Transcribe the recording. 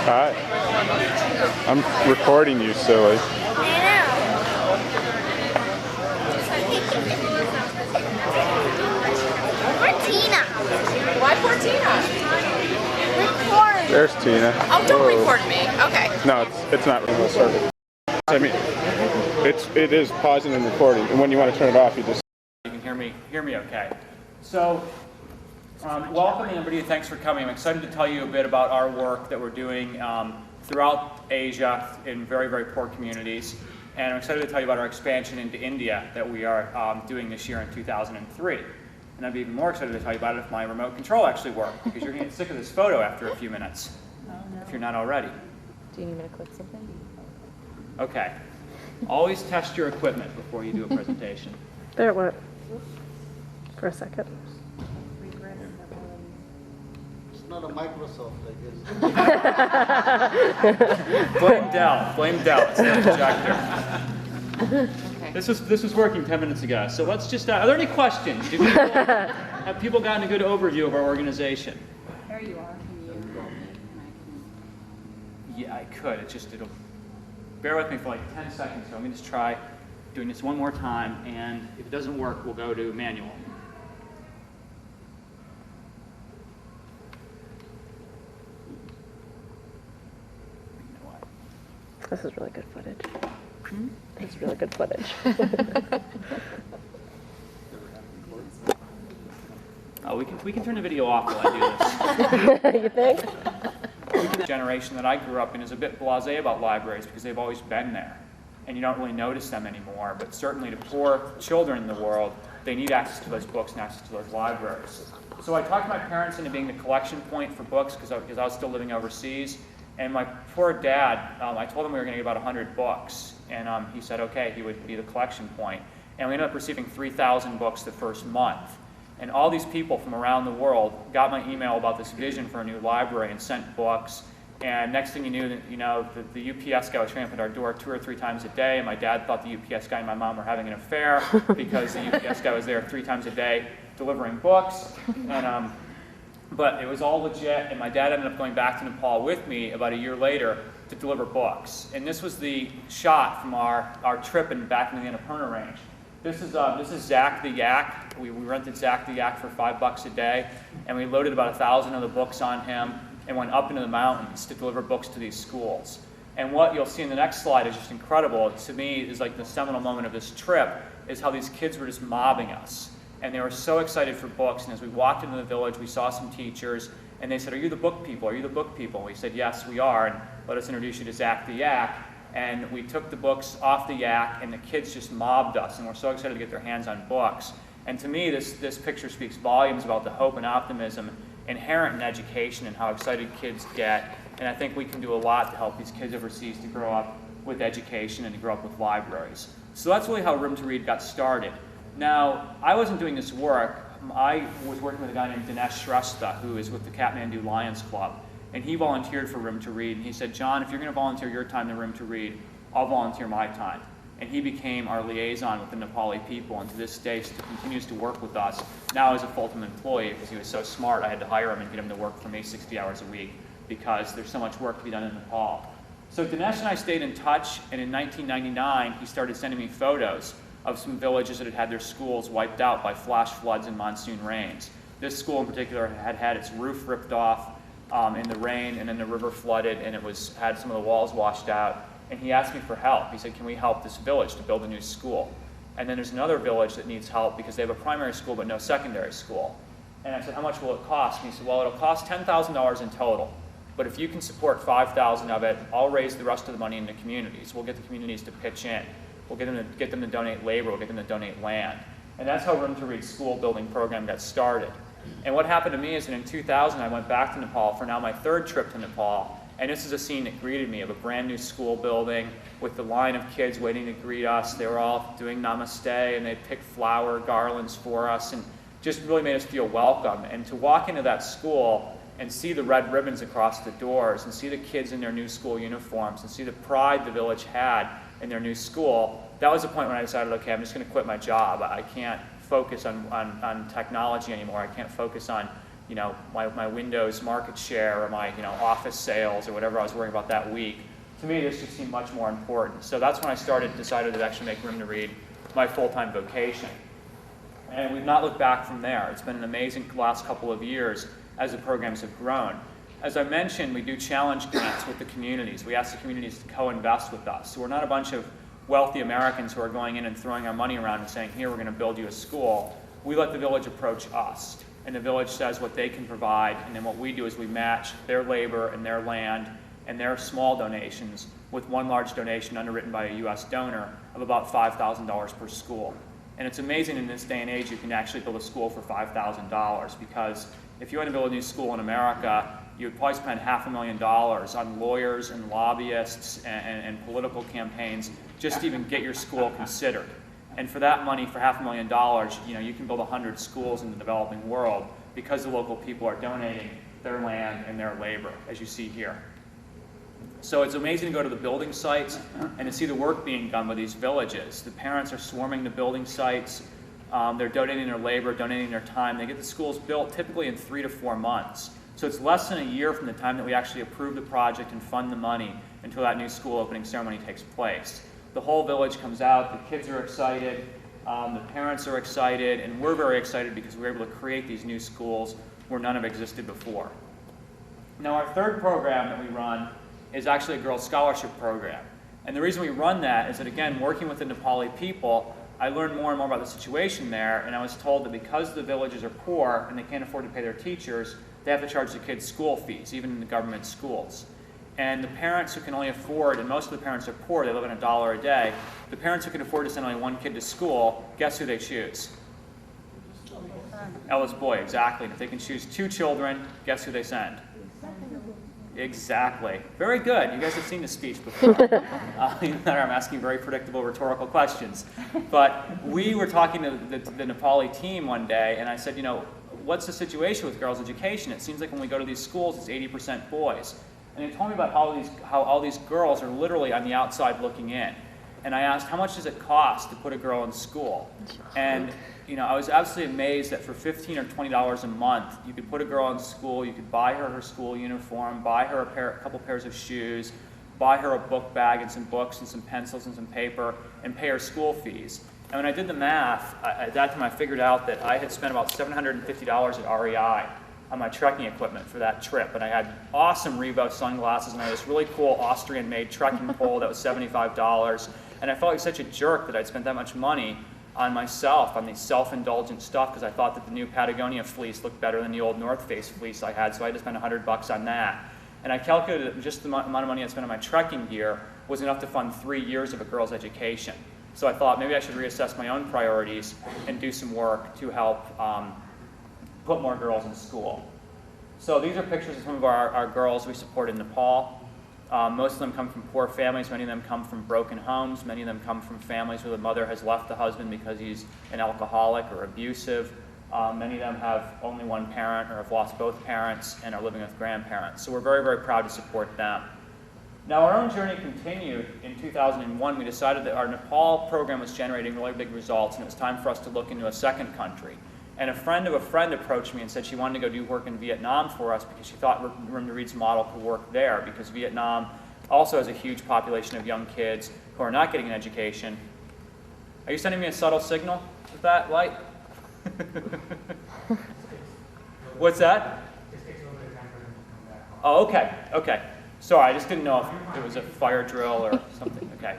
Hi. I'm recording you, silly. I know. Where's Tina? Why poor Tina? Record. There's Tina. Oh, don't Whoa. record me. Okay. No, it's not. We'll start it. I mean, it is pausing and recording, and when you want to turn it off, you just. You can hear me okay. So, welcome everybody, thanks for coming. I'm excited to tell you a bit about our work that we're doing throughout Asia in very, very poor communities. And I'm excited to tell you about our expansion into India that we are doing this year in 2003. And I'd be even more excited to tell you about it if my remote control actually worked, because you're going to get sick of this photo after a few minutes, if you're not already. Do you need me to click something? Okay. Always test your equipment before you do a presentation. There it went. For a second. It's not a Microsoft, I guess. Blame Dell. Blame Dell. It's the projector. This was working 10 minutes ago. So let's just. Are there any questions? Have people gotten a good overview of our organization? There you are. Can you roll me? Yeah, I could. It'll. Bear with me for like 10 seconds. So let me just try doing this one more time. And if it doesn't work, we'll go to manual. This is really good footage. This is really good footage. Oh, we can turn the video off while I do this. You think? The generation that I grew up in is a bit blasé about libraries because they've always been there. And you don't really notice them anymore. But certainly to poor children in the world, they need access to those books and access to those libraries. So I talked my parents into being the collection point for books because I was still living overseas. And my poor dad, I told him we were going to get about 100 books. And he said, okay, he would be the collection point. And we ended up receiving 3,000 books the first month. And all these people from around the world got my email about this vision for a new library and sent books. And next thing you knew, the UPS guy was showing up at our door 2 or 3 times a day. And my dad thought the UPS guy and my mom were having an affair because the UPS guy was there 3 times a day delivering books. And but it was all legit, and my dad ended up going back to Nepal with me about a year later to deliver books. And this was the shot from our trip back into the Annapurna Range. This is Zach the Yak. We rented Zach the Yak for $5 a day, and we loaded about 1,000 of the books on him and went up into the mountains to deliver books to these schools. And what you'll see in the next slide is just incredible. To me, is like the seminal moment of this trip is how these kids were just mobbing us. And they were so excited for books. And as we walked into the village, we saw some teachers, and they said, "Are you the book people? Are you the book people?" And we said, "Yes, we are. And let us introduce you to Zach the Yak." And we took the books off the yak, and the kids just mobbed us, and we're so excited to get their hands on books. And to me, this picture speaks volumes about the hope and optimism inherent in education and how excited kids get. And I think we can do a lot to help these kids overseas to grow up with education and to grow up with libraries. So that's really how Room to Read got started. Now, I wasn't doing this work. I was working with a guy named Dinesh Shrestha, who is with the Kathmandu Lions Club. And he volunteered for Room to Read. And he said, "John, if you're going to volunteer your time to Room to Read, I'll volunteer my time." And he became our liaison with the Nepali people, and to this day continues to work with us, now as a full-time employee, because he was so smart. I had to hire him and get him to work for me 60 hours a week, because there's so much work to be done in Nepal. So Dinesh and I stayed in touch, and in 1999, he started sending me photos of some villages that had had their schools wiped out by flash floods and monsoon rains. This school in particular had had its roof ripped off in the rain, and then the river flooded, and it had some of the walls washed out. And he asked me for help. He said, "Can we help this village to build a new school?" And then there's another village that needs help because they have a primary school but no secondary school. And I said, "How much will it cost?" And he said, "Well, it'll cost $10,000 in total. But if you can support 5,000 of it, I'll raise the rest of the money in the communities. We'll get the communities to pitch in. We'll get them to donate labor. We'll get them to donate land." And that's how Room to Read school building program got started. And what happened to me is that in 2000, I went back to Nepal for now my 3rd trip to Nepal. And this is a scene that greeted me of a brand new school building with the line of kids waiting to greet us. They were all doing namaste, and they picked flower garlands for us and just really made us feel welcome. And to walk into that school and see the red ribbons across the doors and see the kids in their new school uniforms and see the pride the village had in their new school, that was the point when I decided, okay, I'm just going to quit my job. I can't focus on technology anymore. I can't focus on my Windows market share or my office sales or whatever I was worrying about that week. To me, this just seemed much more important. So that's when I decided to actually make Room to Read my full-time vocation. And we've not looked back from there. It's been an amazing last couple of years as the programs have grown. As I mentioned, we do challenge grants with the communities. We ask the communities to co-invest with us. So we're not a bunch of wealthy Americans who are going in and throwing our money around and saying, here, we're going to build you a school. We let the village approach us. And the village says what they can provide, and then what we do is we match their labor and their land and their small donations with one large donation underwritten by a U.S. donor of about $5,000 per school. And it's amazing in this day and age you can actually build a school for $5,000, because if you want to build a new school in America, you would probably spend $500,000 on lawyers and lobbyists and political campaigns just to even get your school considered. And for that money, for $500,000, you can build 100 schools in the developing world because the local people are donating their land and their labor, as you see here. So it's amazing to go to the building sites and to see the work being done by these villages. The parents are swarming the building sites. They're donating their labor, donating their time. They get the schools built typically in 3 to 4 months. So it's less than a year from the time that we actually approve the project and fund the money until that new school opening ceremony takes place. The whole village comes out, the kids are excited, the parents are excited, and we're very excited because we're able to create these new schools where none have existed before. Now, our third program that we run is actually a Girls Scholarship Program. And the reason we run that is that, again, working with the Nepali people, I learned more and more about the situation there, and I was told that because the villages are poor and they can't afford to pay their teachers, they have to charge the kids school fees, even in the government schools. And the parents who can only afford, and most of the parents are poor, they live on $1 a day, the parents who can afford to send only one kid to school, guess who they choose? Ella's boy, exactly. And if they can choose 2 children, guess who they send? Exactly. Very good. You guys have seen the speech before. I'm asking very predictable rhetorical questions. But we were talking to the Nepali team one day, and I said, what's the situation with girls' education? It seems like when we go to these schools, it's 80% boys. And they told me about how all these girls are literally on the outside looking in. And I asked, how much does it cost to put a girl in school? And I was absolutely amazed that for $15 or $20 a month, you could put a girl in school, you could buy her school uniform, buy her a couple pairs of shoes, buy her a book bag and some books and some pencils and some paper, and pay her school fees. And when I did the math, at that time I figured out that I had spent about $750 at REI on my trekking equipment for that trip. And I had awesome Revo sunglasses, and I had this really cool Austrian-made trekking pole that was $75. And I felt like such a jerk that I'd spent that much money on myself, on these self-indulgent stuff, because I thought that the new Patagonia fleece looked better than the old North Face fleece I had, so I had to spend $100 on that. And I calculated that just the amount of money I spent on my trekking gear was enough to fund 3 years of a girl's education. So I thought maybe I should reassess my own priorities and do some work to help put more girls in school. So these are pictures of some of our girls we support in Nepal. Most of them come from poor families. Many of them come from broken homes. Many of them come from families where the mother has left the husband because he's an alcoholic or abusive. Many of them have only one parent or have lost both parents and are living with grandparents. So we're very, very proud to support them. Now, our own journey continued. In 2001, we decided that our Nepal program was generating really big results, and it was time for us to look into a second country. And a friend of a friend approached me and said she wanted to go do work in Vietnam for us because she thought Room to Read's model could work there, because Vietnam also has a huge population of young kids who are not getting an education. Are you sending me a subtle signal with that light? What's that? Oh, okay, okay. Sorry, I just didn't know if it was a fire drill or something. Okay.